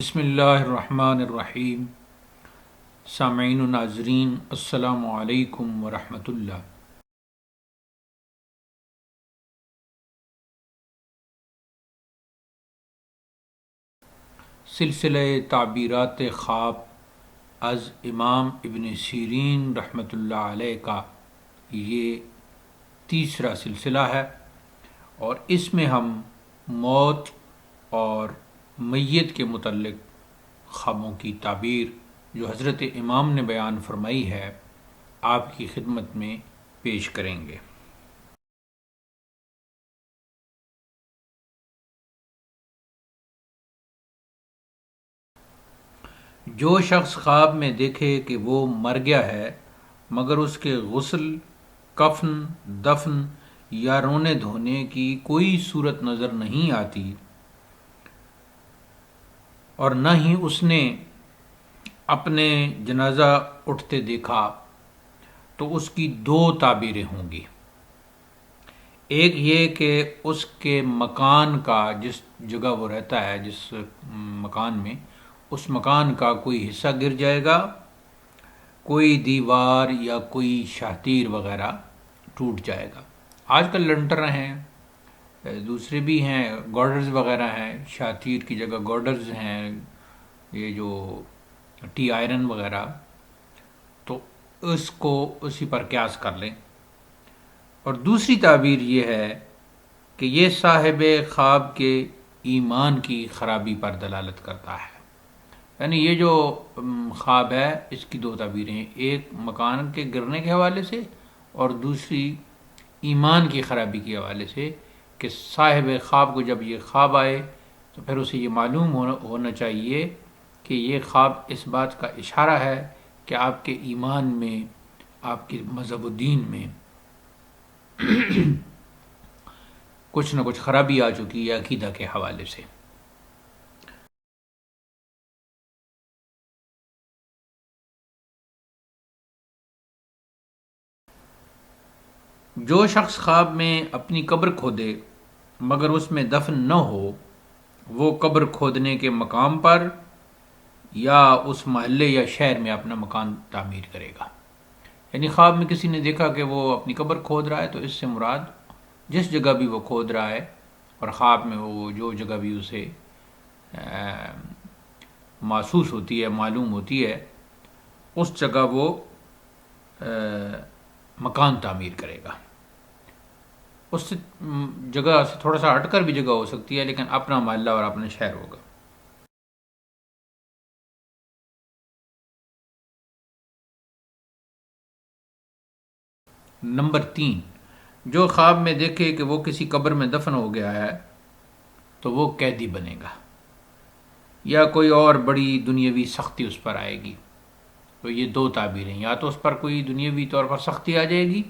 بسم اللہ الرحمن الرحیم۔ سامعین و ناظرین، السلام علیکم ورحمۃ اللہ۔ سلسلہ تعبیرات خواب از امام ابن سیرین رحمۃ اللہ علیہ کا یہ تیسرا سلسلہ ہے، اور اس میں ہم موت اور میت کے متعلق خوابوں کی تعبیر جو حضرت امام نے بیان فرمائی ہے آپ کی خدمت میں پیش کریں گے۔ جو شخص خواب میں دیکھے کہ وہ مر گیا ہے مگر اس کے غسل، کفن، دفن یا رونے دھونے کی کوئی صورت نظر نہیں آتی، اور نہ ہی اس نے اپنے جنازہ اٹھتے دیکھا، تو اس کی دو تعبیریں ہوں گی۔ ایک یہ کہ اس کے مکان کا، جس جگہ وہ رہتا ہے، جس مکان میں، اس مکان کا کوئی حصہ گر جائے گا، کوئی دیوار یا کوئی شاہتیر وغیرہ ٹوٹ جائے گا۔ آج کل لنٹر ہیں، دوسرے بھی ہیں، گارڈرز وغیرہ ہیں، شاہتیر کی جگہ گارڈرز ہیں، یہ جو ٹی آئرن وغیرہ، تو اس کو اسی پر قیاس کر لیں۔ اور دوسری تعبیر یہ ہے کہ یہ صاحب خواب کے ایمان کی خرابی پر دلالت کرتا ہے، یعنی یہ جو خواب ہے اس کی دو تعبیریں ہیں، ایک مکان کے گرنے کے حوالے سے اور دوسری ایمان کی خرابی کے حوالے سے، کہ صاحب خواب کو جب یہ خواب آئے تو پھر اسے یہ معلوم ہونا چاہیے کہ یہ خواب اس بات کا اشارہ ہے کہ آپ کے ایمان میں، آپ کے مذہب و دین میں کچھ نہ کچھ خرابی آ چکی ہے عقیدہ کے حوالے سے۔ جو شخص خواب میں اپنی قبر کھودے مگر اس میں دفن نہ ہو، وہ قبر کھودنے کے مقام پر یا اس محلے یا شہر میں اپنا مکان تعمیر کرے گا۔ یعنی خواب میں کسی نے دیکھا کہ وہ اپنی قبر کھود رہا ہے، تو اس سے مراد جس جگہ بھی وہ کھود رہا ہے، اور خواب میں وہ جو جگہ بھی اسے محسوس ہوتی ہے، معلوم ہوتی ہے، اس جگہ وہ مکان تعمیر کرے گا۔ اس جگہ سے تھوڑا سا ہٹ کر بھی جگہ ہو سکتی ہے، لیکن اپنا محلہ اور اپنا شہر ہوگا۔ نمبر 3، جو خواب میں دیکھے کہ وہ کسی قبر میں دفن ہو گیا ہے تو وہ قیدی بنے گا، یا کوئی اور بڑی دنیاوی سختی اس پر آئے گی۔ تو یہ دو تعبیریں، یا تو اس پر کوئی دنیاوی طور پر سختی آ جائے گی،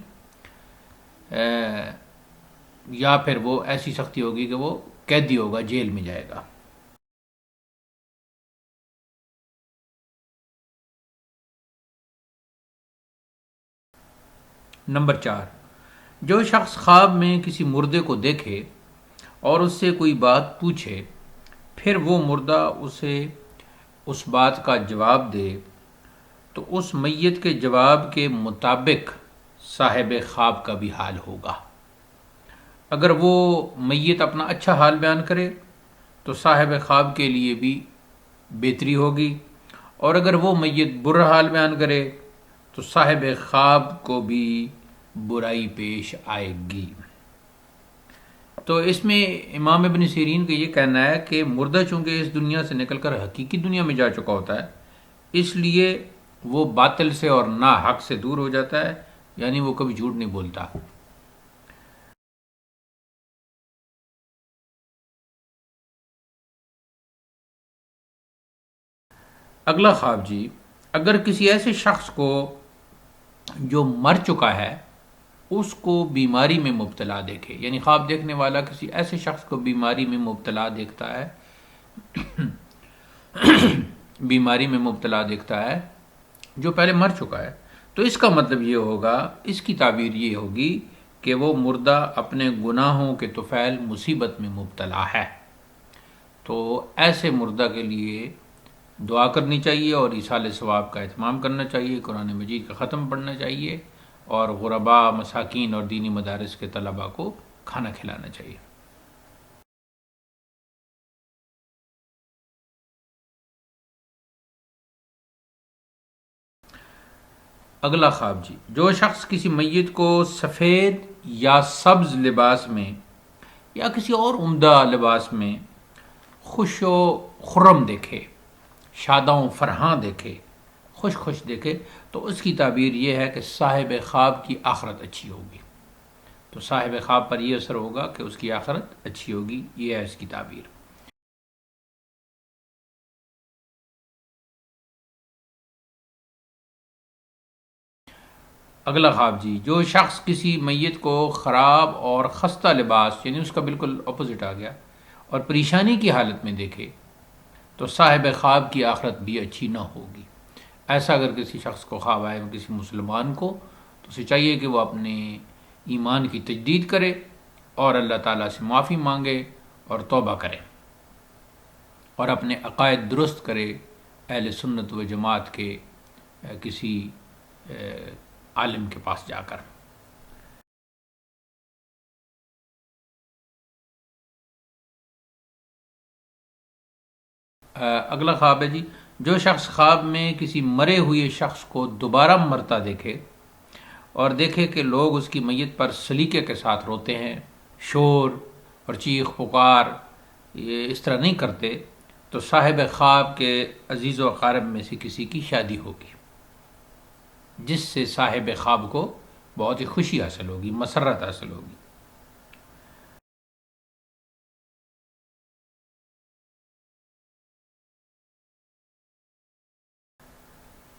یا پھر وہ ایسی سختی ہوگی کہ وہ قیدی ہوگا، جیل میں جائے گا۔ نمبر 4، جو شخص خواب میں کسی مردے کو دیکھے اور اس سے کوئی بات پوچھے، پھر وہ مردہ اسے اس بات کا جواب دے، تو اس میت کے جواب کے مطابق صاحب خواب کا بھی حال ہوگا۔ اگر وہ میت اپنا اچھا حال بیان کرے تو صاحب خواب کے لیے بھی بہتری ہوگی، اور اگر وہ میت برا حال بیان کرے تو صاحب خواب کو بھی برائی پیش آئے گی۔ تو اس میں امام ابن سیرین کا یہ کہنا ہے کہ مردہ چونکہ اس دنیا سے نکل کر حقیقی دنیا میں جا چکا ہوتا ہے، اس لیے وہ باطل سے اور ناحق سے دور ہو جاتا ہے، یعنی وہ کبھی جھوٹ نہیں بولتا۔ اگلا خواب جی، اگر کسی ایسے شخص کو جو مر چکا ہے اس کو بیماری میں مبتلا دیکھے، یعنی خواب دیکھنے والا کسی ایسے شخص کو بیماری میں مبتلا دیکھتا ہے بیماری میں مبتلا دیکھتا ہے جو پہلے مر چکا ہے، تو اس کا مطلب یہ ہوگا، اس کی تعبیر یہ ہوگی کہ وہ مردہ اپنے گناہوں کے طفیل مصیبت میں مبتلا ہے۔ تو ایسے مردہ کے لیے دعا کرنی چاہیے اور ایصال ثواب کا اہتمام کرنا چاہیے، قرآن مجید کا ختم پڑھنا چاہیے اور غربا، مساکین اور دینی مدارس کے طلباء کو کھانا کھلانا چاہیے۔ اگلا خواب جی، جو شخص کسی میت کو سفید یا سبز لباس میں یا کسی اور عمدہ لباس میں خوش و خرم دیکھے، شاداں و فرحاں دیکھے، خوش خوش دیکھے، تو اس کی تعبیر یہ ہے کہ صاحب خواب کی آخرت اچھی ہوگی۔ تو صاحب خواب پر یہ اثر ہوگا کہ اس کی آخرت اچھی ہوگی، یہ ہے اس کی تعبیر۔ اگلا خواب جی، جو شخص کسی میت کو خراب اور خستہ لباس، یعنی اس کا بالکل اپوزٹ آ گیا، اور پریشانی کی حالت میں دیکھے، تو صاحب خواب کی آخرت بھی اچھی نہ ہوگی۔ ایسا اگر کسی شخص کو خواب آئے، کسی مسلمان کو، تو اسے چاہیے کہ وہ اپنے ایمان کی تجدید کرے اور اللہ تعالیٰ سے معافی مانگے اور توبہ کرے اور اپنے عقائد درست کرے اہل سنت و جماعت کے کسی عالم کے پاس جا کر۔ اگلا خواب ہے جی، جو شخص خواب میں کسی مرے ہوئے شخص کو دوبارہ مرتا دیکھے اور دیکھے کہ لوگ اس کی میت پر سلیقے کے ساتھ روتے ہیں، شور اور چیخ پکار یہ اس طرح نہیں کرتے، تو صاحب خواب کے عزیز و اقارب میں سے کسی کی شادی ہوگی، جس سے صاحب خواب کو بہت ہی خوشی حاصل ہوگی، مسرت حاصل ہوگی۔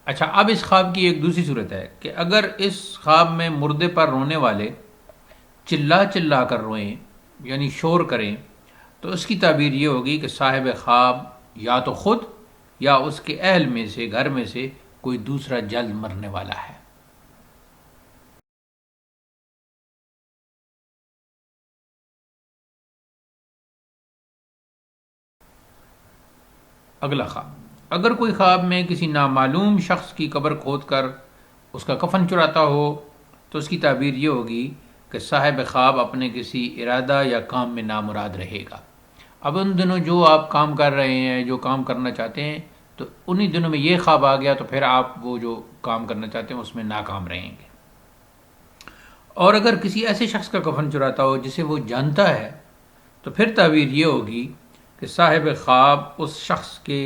اچھا، اب اس خواب کی ایک دوسری صورت ہے کہ اگر اس خواب میں مردے پر رونے والے چلا چلا کر روئیں، یعنی شور کریں، تو اس کی تعبیر یہ ہوگی کہ صاحب خواب یا تو خود یا اس کے اہل میں سے، گھر میں سے کوئی دوسرا جلد مرنے والا ہے۔ اگلا خواب، اگر کوئی خواب میں کسی نامعلوم شخص کی قبر کھود کر اس کا کفن چراتا ہو، تو اس کی تعبیر یہ ہوگی کہ صاحب خواب اپنے کسی ارادہ یا کام میں نامراد رہے گا۔ اب ان دنوں جو آپ کام کر رہے ہیں، جو کام کرنا چاہتے ہیں، تو انہی دنوں میں یہ خواب آ گیا تو پھر آپ وہ جو کام کرنا چاہتے ہیں اس میں ناکام رہیں گے۔ اور اگر کسی ایسے شخص کا کفن چراتا ہو جسے وہ جانتا ہے، تو پھر تعبیر یہ ہوگی کہ صاحب خواب اس شخص کے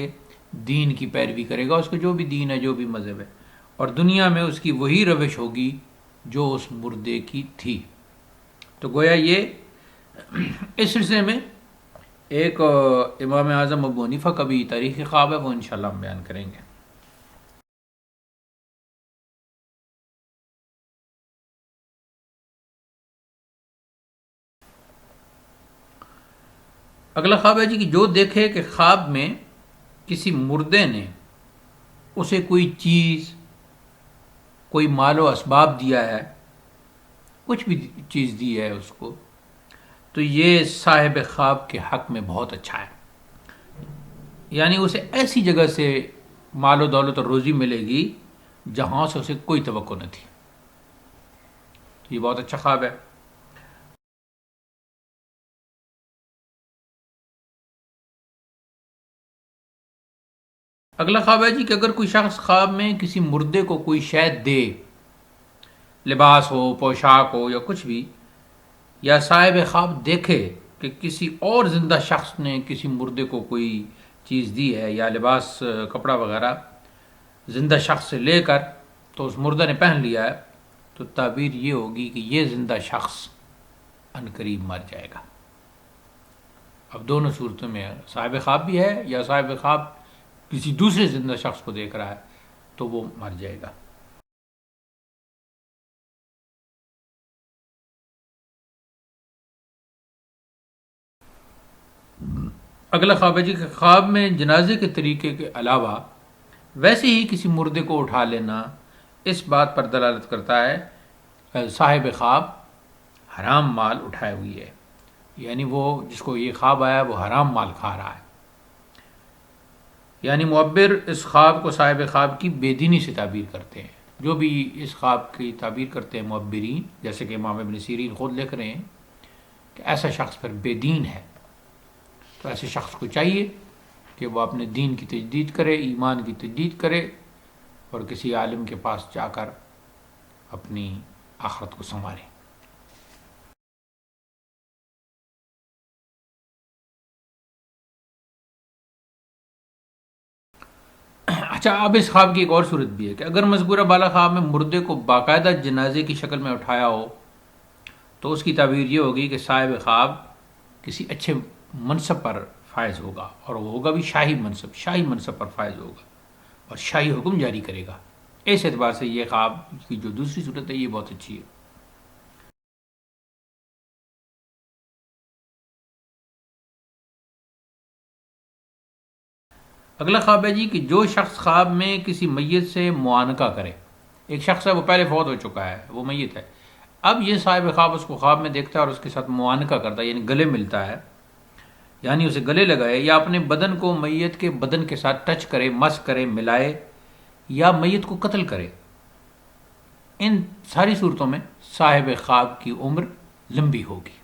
دین کی پیروی کرے گا، اس کو جو بھی دین ہے، جو بھی مذہب ہے، اور دنیا میں اس کی وہی روش ہوگی جو اس مردے کی تھی۔ تو گویا یہ اس سلسلے میں ایک امام اعظم ابو حنیفہ کا بھی تاریخی خواب ہے، وہ انشاءاللہ ہم بیان کریں گے۔ اگلا خواب ہے جی کہ جو دیکھے کہ خواب میں کسی مردے نے اسے کوئی چیز، کوئی مال و اسباب دیا ہے، کچھ بھی چیز دی ہے اس کو، تو یہ صاحب خواب کے حق میں بہت اچھا ہے، یعنی اسے ایسی جگہ سے مال و دولت اور روزی ملے گی جہاں سے اسے کوئی توقع نہ تھی۔ یہ بہت اچھا خواب ہے۔ اگلا خواب ہے جی کہ اگر کوئی شخص خواب میں کسی مردے کو کوئی شے دے، لباس ہو، پوشاک ہو یا کچھ بھی، یا صاحب خواب دیکھے کہ کسی اور زندہ شخص نے کسی مردے کو کوئی چیز دی ہے یا لباس، کپڑا وغیرہ زندہ شخص سے لے کر تو اس مردہ نے پہن لیا ہے، تو تعبیر یہ ہوگی کہ یہ زندہ شخص عنقریب مر جائے گا۔ اب دونوں صورتوں میں صاحب خواب بھی ہے یا صاحب خواب کسی دوسرے زندہ شخص کو دیکھ رہا ہے تو وہ مر جائے گا۔ اگلا خواب ہے جی کہ خواب میں جنازے کے طریقے کے علاوہ ویسے ہی کسی مردے کو اٹھا لینا اس بات پر دلالت کرتا ہے کہ صاحب خواب حرام مال اٹھائے ہوئی ہے، یعنی وہ جس کو یہ خواب آیا وہ حرام مال کھا رہا ہے۔ یعنی معبر اس خواب کو صاحب خواب کی بے دینی سے تعبیر کرتے ہیں. جو بھی اس خواب کی تعبیر کرتے ہیں معبرین، جیسے کہ امام ابن سیرین خود لکھ رہے ہیں کہ ایسا شخص پھر بے دین ہے. تو ایسے شخص کو چاہیے کہ وہ اپنے دین کی تجدید کرے، ایمان کی تجدید کرے، اور کسی عالم کے پاس جا کر اپنی آخرت کو سنوارے. اچھا، اب اس خواب کی ایک اور صورت بھی ہے کہ اگر مذکورہ بالا خواب میں مردے کو باقاعدہ جنازے کی شکل میں اٹھایا ہو تو اس کی تعبیر یہ ہوگی کہ صاحب خواب کسی اچھے منصب پر فائز ہوگا، اور وہ ہوگا بھی شاہی منصب پر فائز ہوگا اور شاہی حکم جاری کرے گا. اس اعتبار سے یہ خواب کی جو دوسری صورت ہے یہ بہت اچھی ہے. اگلا خواب ہے جی کہ جو شخص خواب میں کسی میت سے معانقہ کرے. ایک شخص ہے، وہ پہلے فوت ہو چکا ہے، وہ میت ہے. اب یہ صاحب خواب اس کو خواب میں دیکھتا ہے اور اس کے ساتھ معانقہ کرتا ہے، یعنی گلے ملتا ہے، یعنی اسے گلے لگائے یا اپنے بدن کو میت کے بدن کے ساتھ ٹچ کرے، مس کرے، ملائے، یا میت کو قتل کرے. ان ساری صورتوں میں صاحب خواب کی عمر لمبی ہوگی.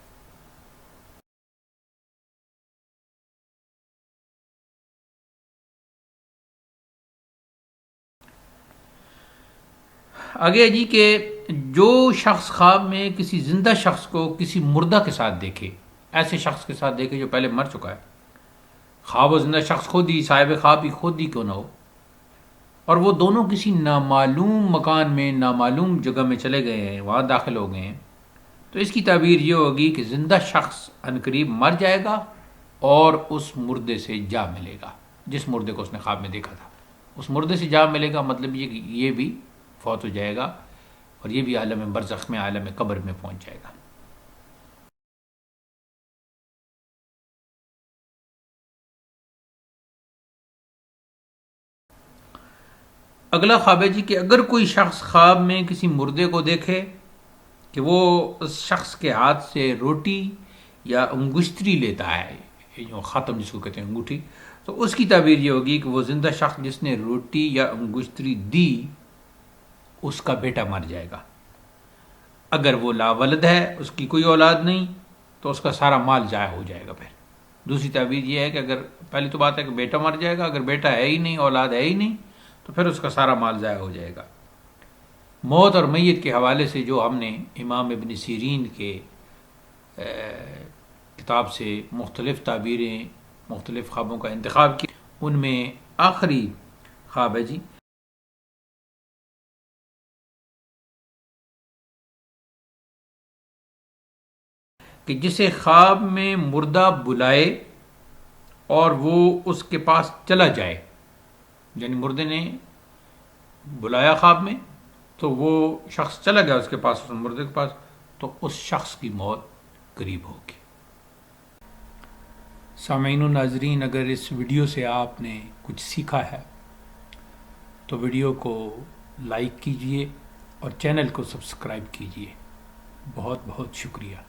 آگے جی کہ جو شخص خواب میں کسی زندہ شخص کو کسی مردہ کے ساتھ دیکھے، ایسے شخص کے ساتھ دیکھے جو پہلے مر چکا ہے، خواب و زندہ شخص خود ہی، صاحب خواب ہی خود ہی کیوں نہ ہو، اور وہ دونوں کسی نامعلوم مکان میں، نامعلوم جگہ میں چلے گئے ہیں، وہاں داخل ہو گئے ہیں، تو اس کی تعبیر یہ ہوگی کہ زندہ شخص عنقریب مر جائے گا اور اس مردے سے جا ملے گا جس مردے کو اس نے خواب میں دیکھا تھا. اس مردے سے جا ملے گا مطلب یہ کہ یہ بھی فوت ہو جائے گا اور یہ بھی عالم برزخ میں، عالم قبر میں پہنچ جائے گا. اگلا خواب ہے جی کہ اگر کوئی شخص خواب میں کسی مردے کو دیکھے کہ وہ اس شخص کے ہاتھ سے روٹی یا انگشتری لیتا ہے، یہ جو خاتم جس کو کہتے ہیں انگوٹھی، تو اس کی تعبیر یہ ہوگی کہ وہ زندہ شخص جس نے روٹی یا انگشتری دی اس کا بیٹا مر جائے گا. اگر وہ لاولد ہے، اس کی کوئی اولاد نہیں، تو اس کا سارا مال ضائع ہو جائے گا. پھر دوسری تعبیر یہ ہے کہ اگر پہلی تو بات ہے کہ بیٹا مر جائے گا، اگر بیٹا ہے ہی نہیں، اولاد ہے ہی نہیں، تو پھر اس کا سارا مال ضائع ہو جائے گا. موت اور میت کے حوالے سے جو ہم نے امام ابن سیرین کے کتاب سے مختلف تعبیریں، مختلف خوابوں کا انتخاب کیا، ان میں آخری خواب ہے جی کہ جسے خواب میں مردہ بلائے اور وہ اس کے پاس چلا جائے، یعنی مردے نے بلایا خواب میں تو وہ شخص چلا گیا اس کے پاس، اس مردے کے پاس، تو اس شخص کی موت قریب ہوگی. سامعین و ناظرین، اگر اس ویڈیو سے آپ نے کچھ سیکھا ہے تو ویڈیو کو لائک کیجئے اور چینل کو سبسکرائب کیجئے. بہت بہت شکریہ.